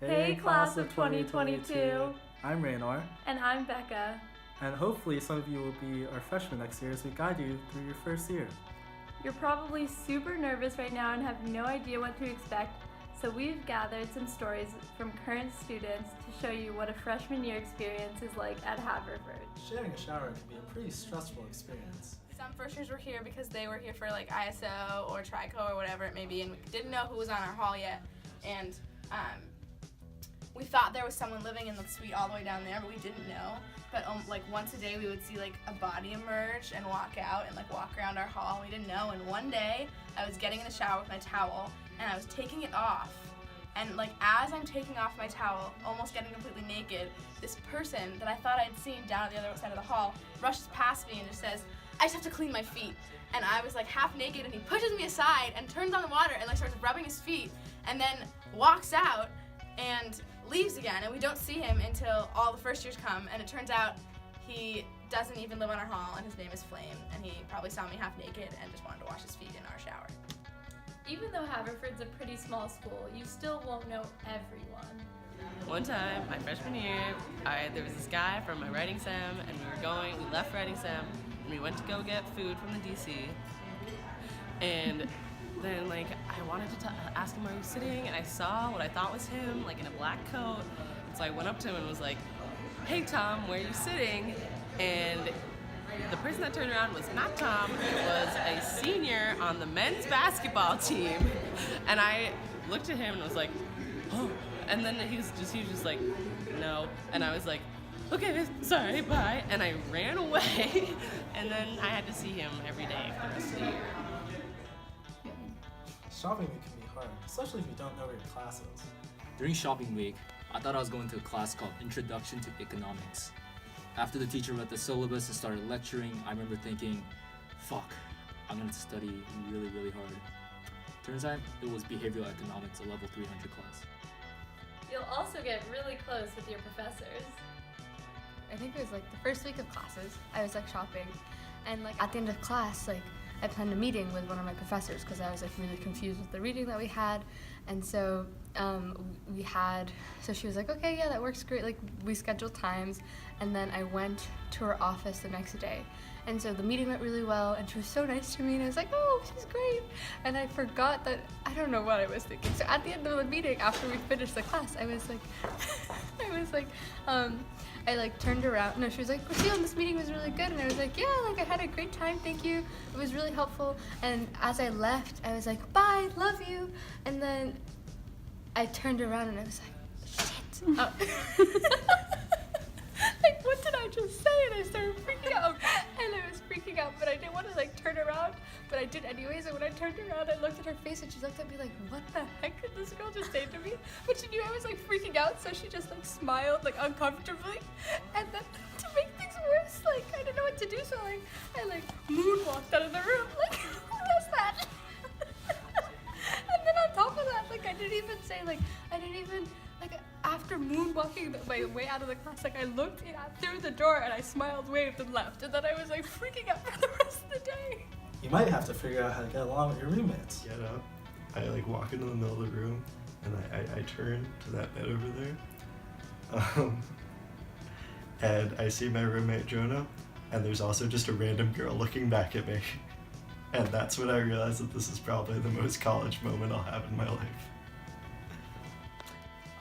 Hey, class of 2022. I'm Raynor, And I'm Becca. and hopefully some of you will be our freshmen next year as we guide you through your first year. You're probably super nervous right now and have no idea what to expect, so we've gathered some stories from current students to show you what a freshman year experience is like at Haverford. Sharing a shower can be a pretty stressful experience. Some first years were here because they were here for like ISO or TRICO or whatever it may be, and we didn't know who was on our hall yet. And we thought there was someone living in the suite all the way down there, but we didn't know. But like once a day we would see like a body emerge and walk out and like walk around our hall. We didn't know. And one day I was getting in the shower with my towel and I was taking it off. And like as I'm taking off my towel, almost getting completely naked, this person that I thought I'd seen down at the other side of the hall rushes past me and just says, "I just have to clean my feet." And I was like half naked and he pushes me aside and turns on the water and like starts rubbing his feet and then walks out and leaves again, and we don't see him until all the first years come, and it turns out he doesn't even live on our hall and his name is Flame, and he probably saw me half naked and just wanted to wash his feet in our shower. Even though Haverford's a pretty small school, you still won't know everyone. One time, my freshman year, there was this guy from my writing sem, and we left writing sem, and we went to go get food from the DC, and then like I wanted to ask him where he was sitting, and I saw what I thought was him, like in a black coat, and so I went up to him and was like, "Hey Tom, where are you sitting?" And the person that turned around was not Tom, it was a senior on the men's basketball team, and I looked at him and was like, "Oh," and then he was just like, "No," and I was like, "Okay, sorry, bye," and I ran away, and then I had to see him every day for the rest of the year. Shopping week can be hard, especially if you don't know where your class is. During shopping week, I thought I was going to a class called Introduction to Economics. After the teacher read the syllabus and started lecturing, I remember thinking, fuck, I'm gonna study really, really hard. Turns out it was Behavioral Economics, a level 300 class. You'll also get really close with your professors. I think it was like the first week of classes, I was like shopping, and like at the end of class, like I planned a meeting with one of my professors because I was like really confused with the reading that we had, and so she was like, "Okay, yeah, that works great." Like we scheduled times, and then I went to her office the next day, and so the meeting went really well, and she was so nice to me, and I was like, "Oh, she's great," and I forgot that I don't know what I was thinking. So at the end of the meeting, after we finished the class, I was like, I like turned around. No, she was like, "Lucille, this meeting was really good," and I was like, "Yeah, like I had a great time, thank you. It was really helpful." And as I left, I was like, "Bye, love you," and then I turned around and I was like, "Shit!" Oh. Like, what did I just say? And I started freaking out, and I was freaking out, but I didn't want to like turn around, but I did anyways. And when I turned around, I looked at her face, and she looked at me like, "What the heck did this girl just say to me?" But she knew I was like freaking out, so she just like smiled like uncomfortably, and then to make things worse, like I didn't know what to do, so like I like moonwalked out of the room. Like, who does that? And then on top of that, like I didn't even after moonwalking my way out of the class, like I looked in through the door and I smiled, waved, and left, and then I was like freaking out for the rest of the day. You might have to figure out how to get along with your roommates. Get up. I like walk into the middle of the room and I turn to that bed over there. And I see my roommate Jonah, and there's also just a random girl looking back at me. And that's when I realized that this is probably the most college moment I'll have in my life.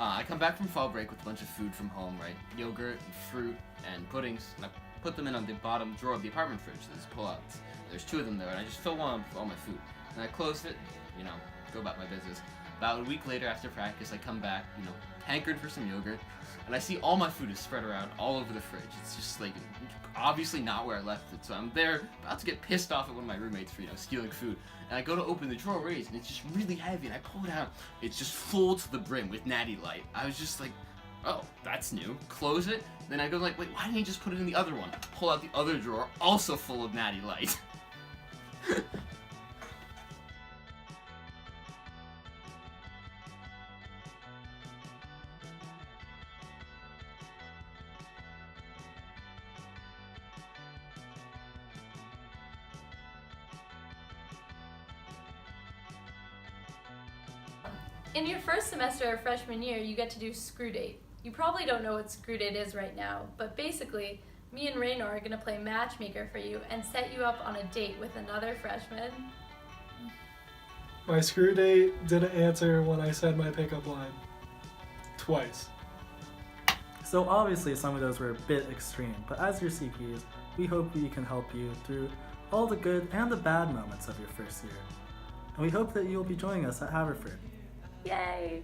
I come back from fall break with a bunch of food from home, right? Yogurt and fruit and puddings, and I put them in on the bottom drawer of the apartment fridge. So just pull out. There's 2 of them there, and I just fill one with all my food. And I close it, go about my business. About a week later after practice, I come back, hankered for some yogurt, and I see all my food is spread around all over the fridge. It's just like, obviously not where I left it. So I'm there, about to get pissed off at one of my roommates for, stealing food. And I go to open the drawer raised, and it's just really heavy, and I pull it out. It's just full to the brim with Natty Light. I was just like, oh, that's new. Close it. Then I go like, wait, why didn't you just put it in the other one? Pull out the other drawer, also full of Natty Light. In your first semester of freshman year, you get to do Screw Date. You probably don't know what Screw Date is right now, but basically, me and Raynor are gonna play matchmaker for you and set you up on a date with another freshman. My screw date didn't answer when I said my pickup line. Twice. So obviously some of those were a bit extreme, but as your CPs, we hope we can help you through all the good and the bad moments of your first year. And we hope that you'll be joining us at Haverford. Yay!